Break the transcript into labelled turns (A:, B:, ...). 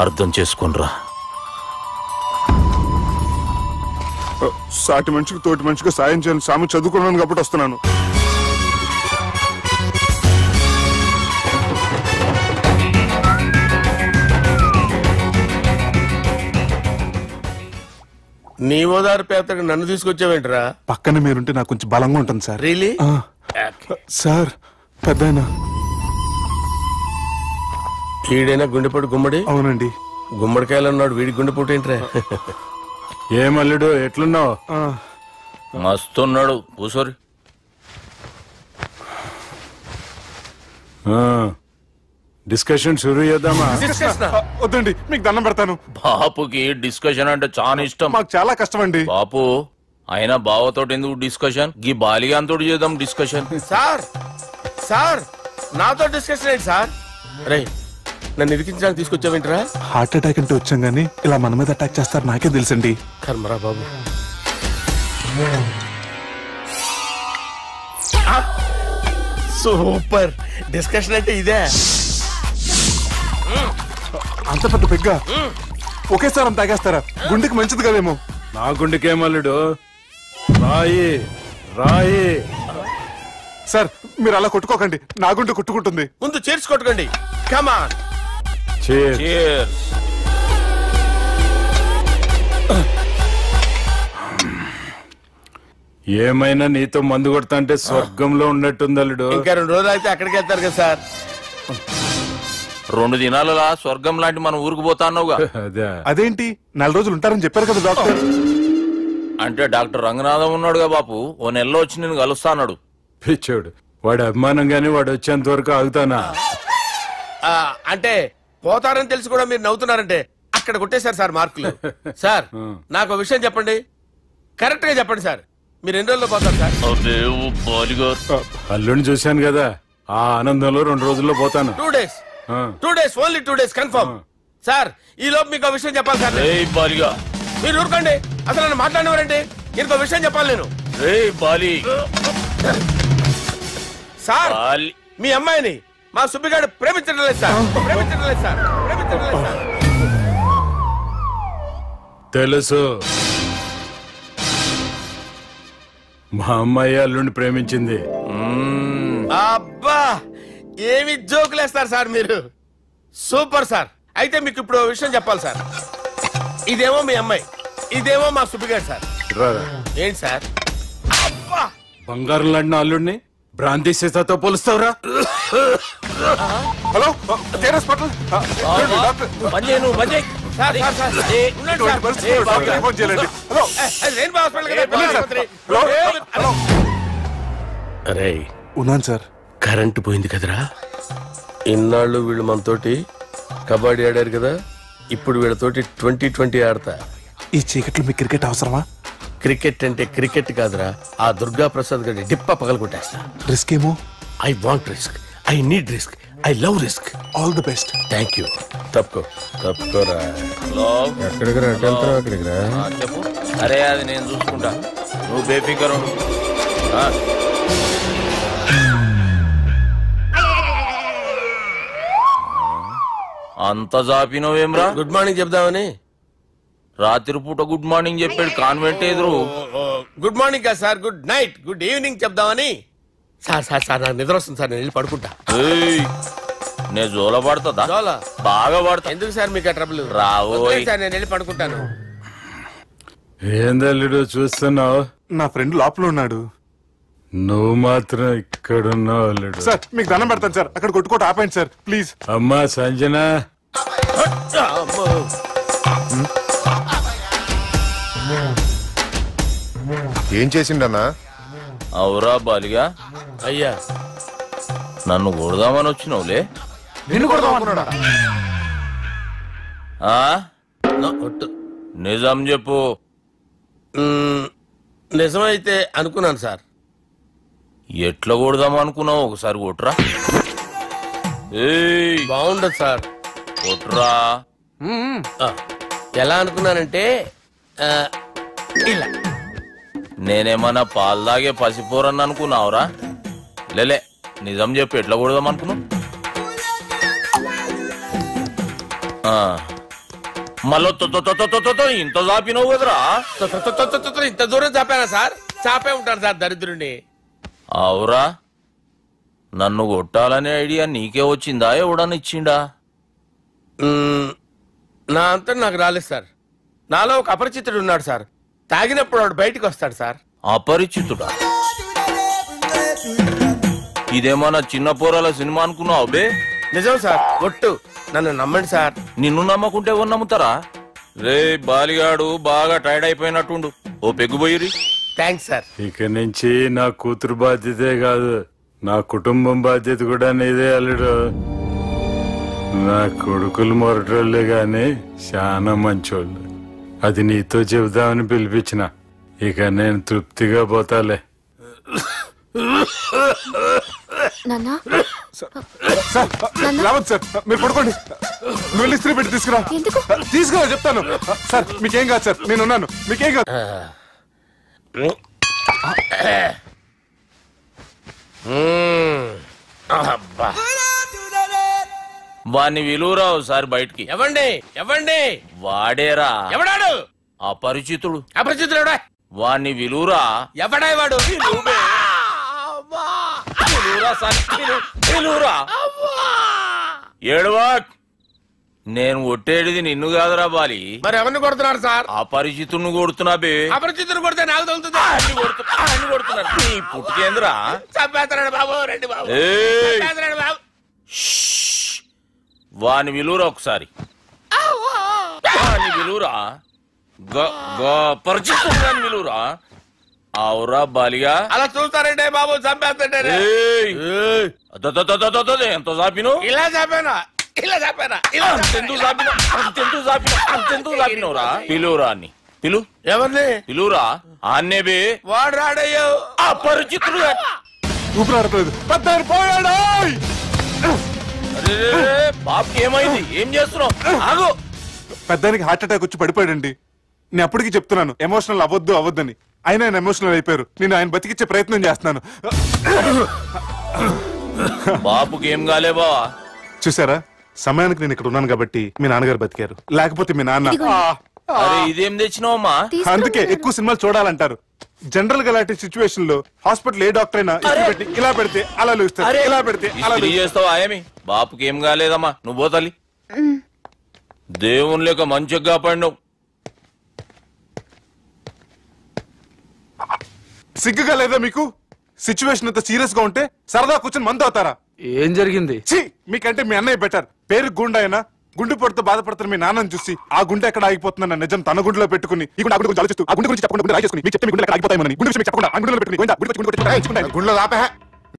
A: అర్థం చేసుకునిరా.
B: సాటి మనిషికి తోటి మనిషికి సాయం చేయాలని సామి చదువుకున్నాను కాబట్టి వస్తున్నాను.
C: నీ ఓదారు పేదకి నన్ను తీసుకొచ్చావేంట్రా?
B: పక్కన మీరుంటే నాకు కొంచెం బలంగా ఉంటుంది సార్.
C: రియలీ?
B: సార్ పెద్దయినా
C: ఈడైనా గుండెపోటు గుమ్మడి?
B: అవునండి.
C: గుమ్మడికాయలు అన్నాడు, వీడి గుండెపోటు ఏంట్రా?
D: ఏమల్లుడు ఎట్లున్నావు?
A: మస్తున్నాడు కూసోరి.
D: డిస్కషన్ షురూ చేద్దామా?
B: వద్దండి, మీకు దండం పెడతాను.
A: బాపుకి డిస్కషన్ అంటే చాలా ఇష్టం.
B: మాకు చాలా కష్టం అండి.
A: బాపు అయినా బావతోటి ఎందుకు డిస్కషన్? గీ బాలిగాంతోటి చేద్దాం డిస్కషన్.
C: సార్ సార్ నాతో డిస్కషన్ ఏంటి సార్? రే నన్ను ఇరికించడానికి తీసుకొచ్చావేంట్రా?
B: హార్ట్ అటాక్ అంటే వచ్చాం గానీ ఇలా మన మీద అటాక్ చేస్తారు నాకే తెలుసండి.
C: కర్మరా బాబు. సూపర్ డిస్కషన్ అంటే ఇదే.
B: అంత పెద్ద పెగ్గా ఒకేసారి అంత తాగేస్తారా? గుండెకి మంచిది కదేమో.
D: నా గుండెకేమల్లుడు రాయి రాయి.
B: సార్ మీరు అలా కొట్టుకోకండి, నా గుండె కొట్టుకుంటుంది.
C: ముందు చేర్చి కొట్టుకోండి. కమాన్.
D: ఏమైనా నీతో మందు కొడతా అంటే స్వర్గంలో ఉన్నట్టుంది అల్లుడు.
C: ఇంకా 2 రోజులు అయితే అక్కడికి వెళ్తారు కదా సార్.
A: 2 దినాలలా స్వర్గం లాంటి మన ఊరికి పోతాన్నావుగా.
B: అదేంటి 4 రోజులు ఉంటారని చెప్పారు కదా డాక్టర్.
A: అంటే డాక్టర్ రంగనాథం ఉన్నాడుగా బాపు, ఓ నెలలో వచ్చి నేను కలుస్తాన్నాడు.
D: పిచ్చోడు, వాడు అభిమానంగానే వాడు వచ్చేంత వరకు ఆగుతానా?
C: అంటే పోతారని తెలిసి కూడా మీరు నవ్వుతున్నారంటే అక్కడ కొట్టేశారు సార్ మార్కులు. సార్ నాకు విషయం చెప్పండి, కరెక్ట్ గా చెప్పండి సార్. మీరు ఎన్ని రోజుల్లో పోతారు సార్?
D: అల్లుడిని చూశాను కదా, ఆ ఆనందంలో 2 రోజుల్లో పోతాను.
C: 2 days. 2 days, only 2 days confirm. Sir ఈ లోపు మీకు విషయం చెప్పాలి సార్. మీరు ఊరుకోండి, అసలు నన్ను మాట్లాడినవారండి. ఇంకో విషయం చెప్పాలి నేను. సార్ మీ అమ్మాయిని మా సుబ్బిగాడు ప్రేమించడం లేదు సార్. ప్రేమించడం లేదు సార్. ప్రేమించడం లేదు సార్.
D: తెలుసు, మా అమ్మాయి అల్లుడిని ప్రేమించింది.
C: అబ్బా ఏమి జోకులేస్తారు సార్ మీరు. Super sir. అయితే మీకు ఇప్పుడు విషయం చెప్పాలి సార్. ఇదేమో మీ అమ్మాయి, ఇదేమో మా సుబ్బిగాడు సార్. ఏంటి సార్? అబ్బా
D: బంగారం లాంటి అల్లుడిని భ్రాంతి సీతతో పోలుస్తావురా?
B: హలో
C: అరే
B: ఉన్నాను సార్.
C: కరెంటు పోయింది కదరా. ఇన్నాళ్ళు వీళ్ళు మనతోటి కబడ్డీ ఆడారు కదా, ఇప్పుడు వీళ్ళతోటి 2020 ఆడతా.
B: ఈ చీకట్లో మీకు క్రికెట్ అవసరమా?
C: క్రికెట్ అంటే క్రికెట్ కాదురా, ఆ దుర్గా ప్రసాద్ గారి డిప్ప పగలు కొట్టేస్తా.
B: రిస్క్ ఏమో.
C: I want risk, I need risk, I love risk.
B: All the best.
C: Thank you. తప్పుకోరా. ఎక్కడికి రా? అక్కడికి రా.
A: చెప్పు. అరే అది నేను చూసుకుంటా, నువ్వు బేఫికర్ ఉండు. అంత జాపినవేమ్రా?
C: గుడ్ మార్నింగ్ చెప్దామని.
A: రాత్రి పూట గుడ్ మార్నింగ్ చెప్పాడు కాన్వెంట్ ఎదురు.
C: గుడ్ మార్నింగ్ కదా sir, good night, good evening చెప్దామని. సార్ సార్ సార్ నాకు నిద్ర వస్తుంది సార్, నేను వెళ్ళి పడుకుంటా.
A: నేను జోల పడుతుందా?
C: జోలా
A: బాగా పడతా.
C: ఎందుకు సార్ మీకు ట్రబుల్?
A: రావోయ్
C: సార్, నేను వెళ్ళి పడుకుంటాను.
D: ఏందల్లుడు చూస్తున్నావు?
B: నా ఫ్రెండ్ లోపల ఉన్నాడు.
D: నువ్వు మాత్రం ఇక్కడున్నావు అల్లుడు.
B: సార్ మీకు దండం పెడతాను సార్, అక్కడ కొట్టుకోట ఆపండి సార్ ప్లీజ్.
D: అమ్మా సంజన,
E: ఏం చేసిండన్నా?
A: అవురా బాలిగా,
C: అయ్యా
A: నన్ను కొడదామని వచ్చినావులే.
B: నిన్ను కొడదామన్నాడా?
A: నిజం చెప్పు.
C: నిజమైతే అనుకున్నాను సార్.
A: ఎట్లా కొడదాం అనుకున్నావు? ఒకసారి కొట్రా.
C: బాగుండదు సార్.
A: కొట్రా.
C: ఎలా అనుకున్నానంటే ఇలా.
A: నేనేమన్నా పాలు తాగే పసిపోరని అనుకున్నావురా? లేలే, నిజం చెప్పు, ఎట్లా కొడదాం అనుకున్నావు? మళ్ళీ ఇంత చాపినవు కదరా?
C: ఇంత దూరం చాపానా సార్? చాపే ఉంటాను సార్ దరిద్రుడిని.
A: అవురా, నన్ను కొట్టాలనే ఐడియా నీకే వచ్చిందా? ఎవడన్నా ఇచ్చిండా?
C: నా అంతా నాకు రాలేదు సార్. నాలో ఒక అపరిచితుడు ఉన్నాడు సార్. తాగినప్పుడు వాడు బయటికి వస్తాడు సార్.
A: అపరిచితుడా? ఇదేమన్నా చిన్న పోరాల సినిమా అనుకున్నావు బే?
C: నిజం సార్, ఒట్టు, నన్ను నమ్మండి సార్.
A: నిన్ను నమ్మకుంటే ఎవరు నమ్ముతారా? రే బాలిగాడు బాగా టైర్డ్ అయిపోయినట్టుండు, ఓ పెగ్గుబోయిరి.
C: Thanks sir.
D: ఇక నుంచి నా కూతురు బాధ్యతే కాదు, నా కుటుంబం బాధ్యత కూడా నీదే అల్లుడు. నా కొడుకులు మొరటోళ్ళే గాని చాలా మంచోళ్ళు. అది నీతో చెబుదామని పిలిపించిన. ఇక నేను తృప్తిగా పోతాలే.
B: రావద్దు సార్, మీరు పడుకోండి. నువ్వు వెళ్ళి ఇస్త్రీ పెట్టి తీసుకురా. తీసుకురా చెప్తాను సార్. మీకేం కాదు సార్, నేను ఉన్నాను. మీకేం కాదు.
A: వాణ్ణి విలువరావు సార్ బయటికి.
C: ఎవండి ఎవండి?
A: వాడేరా.
C: ఎవడాడు?
A: అపరిచితుడు.
C: అపరిచితుడు ఎవడా?
A: వాణ్ణి విలువరా.
C: ఎవడా వాడు?
A: ఏడవా, నేను కొట్టేడిది నిన్ను కాదురా బాలి.
C: మరి ఎవరిని కొడుతున్నారు సార్?
A: అపరిచితుడిని కొడుతున్నా బే.
C: అపరిచితుడు కొడితే నాకు తగులుతుంది.
A: అన్ని కొడుతున్నారు. నీ పుట్టుకేంద్రా?
C: చంపేస్తున్నాడు బాబు, రండి బాబు. చంపేస్తున్నాడు బాబు.
A: వాని విలువరా ఒకసారి. వాని విలువరా. పరిచితుడు విలువరా. అవురా బాలిగా.
C: అలా చూస్తారంటే బాబు, చంపేస్తాడే.
A: ఎంత చాపిను?
C: ఇలా చంపానా? ఇలా చంపానా?
A: అంతెందుకు చాపినవురా? పిలువురా అని. పిలు.
C: ఎవరిని
A: పిలువురా. ఆన్నే బే.
C: వాడు రాడయ్యో.
A: అపరిచితుడు.
B: ఊపిరాడలేదు. పెద్దాయన పోయాడు.
A: బాబుకి ఏమైంది? ఏం చేస్తున్నావు? ఆగు.
B: పెద్దానికి హార్ట్ అటాక్ వచ్చి పడిపోయాడండి. నేను అప్పటికి చెప్తున్నాను ఎమోషనల్ అవ్వద్దని. ఆయన ఎమోషనల్ అయిపోయారు. నేను ఆయన బతికిచ్చే ప్రయత్నం చేస్తున్నాను.
A: బాబుకి ఏం కాలే బావా?
B: చూసారా, సమయానికి నేను ఇక్కడ ఉన్నాను కాబట్టి మీ నాన్నగారు బతికారు. లేకపోతే మీ నాన్న.
A: అరే ఇదేం తెచ్చినావమ్మా?
B: అందుకే ఎక్కువ సినిమాలు చూడాలంటారు. జనరల్ గా అలాంటి సిచ్యువేషన్ లో హాస్పిటల్ ఏ డాక్టర్ అయినా పెట్టి ఇలా పెడితే అలా లూస్తారు, ఇలా పెడితే అలా
A: చేస్తావు. ఆయమి బాపుకి ఏం కాలేదమ్మా, నువ్వు పోతల్లి. దేవుని లేక మంచిగా పడినావు.
B: సిగ్గుగా లేదా మీకు? సిచ్యువేషన్ అంత సీరియస్ గా ఉంటే సరదా కూర్చొని మందు అవుతారా?
F: ఏం జరిగింది?
B: మీకంటే మీ అన్నయ్య బెటర్. పేరు గుండె అయినా గుండె పొడితో బాధపడుతున్న మీ నాన్నని చూసి ఆ గుండె ఎక్కడ ఆగిపోతుందన్న నిజం తన గుండెలో పెట్టుకుని ఈ గుండె గురించి ఆలోచిస్తూ ఆ గుండె గురించి చెప్పకుండా గుండె రాజేసుకుని మీకు చెప్తే మీ గుండె ఎక్కడ ఆగిపోతాయని గుండె విషయం చెప్పకుండా ఆ గుండెలో పెట్టుకుని
E: గుండెలో ఆపే